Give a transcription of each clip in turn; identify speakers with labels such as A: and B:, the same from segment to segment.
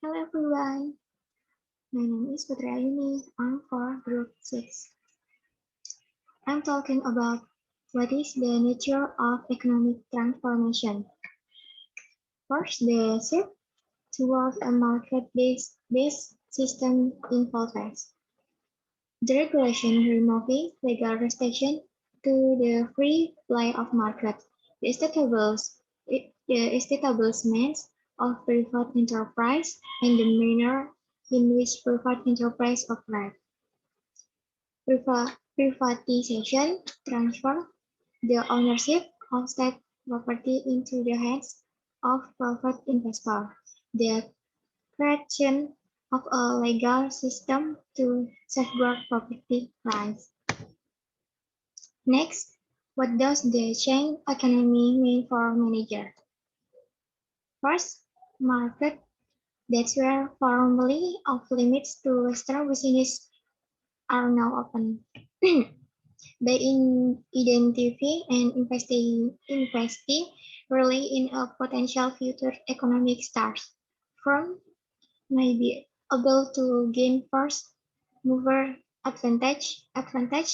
A: Hello everyone, my name is Putri Ayuni. I'm for Group 6. I'm talking about what is the nature of economic transformation. First, the shift toward a market-based system involves the regulation removing legal restriction to the free play of market, the establishment of private enterprise, and the manner in which private enterprise operate. Privatization transfer the ownership of state property into the hands of private investors. The creation of a legal system to safeguard property rights. Next, what does the chain economy mean for manager? First, market that were formerly off limits to Western business are now open. By identifying and investing early in a potential future economic start, firms may be able to gain first mover advantage that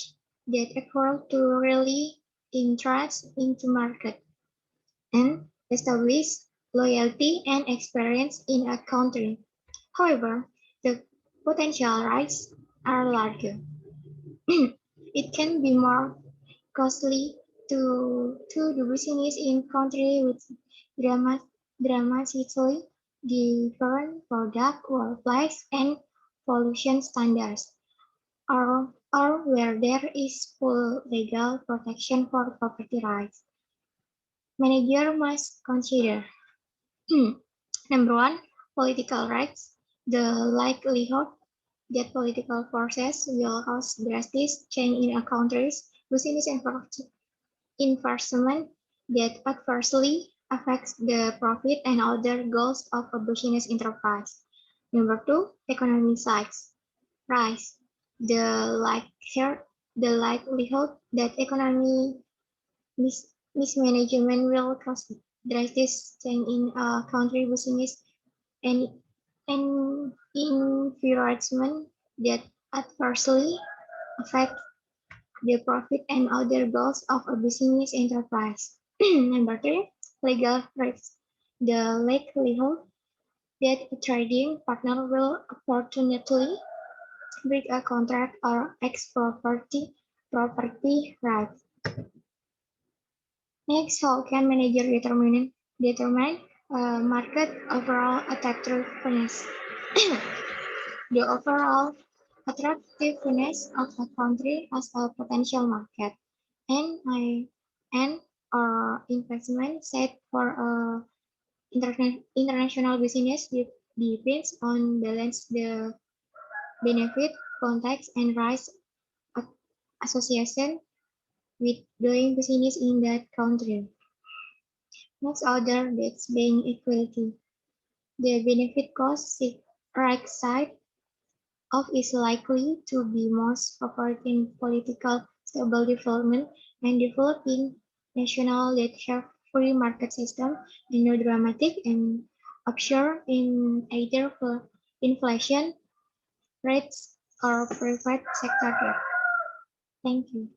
A: equal to really interest into market and establish loyalty and experience in a country. However, the potential risks are larger. It can be more costly to do business in country with dramatically different product, workplace, and pollution standards, or where there is full legal protection for property rights. Manager must consider number one, political rights, the likelihood that political forces will cause drastic change in a country's business enforcement that adversely affects the profit and other goals of a business enterprise. Number two, economic size. Rise. The likelihood that economy mismanagement will cause drastic change in a country business and environment that adversely affect the profit and other goals of a business enterprise. Number three, legal risks. The likelihood that a trading partner will opportunely break a contract or property rights. Next, how can manager determine market overall attractiveness? The overall attractiveness of a country as a potential market and or investment set for international business depends on balance the benefit, context, and risk association with doing business in that country. Next order that's being equality. The benefit cost right side of is likely to be most supporting political stable development and developing national that have free market system and no dramatic and upsurge in either for inflation rates or private sector debt. Thank you.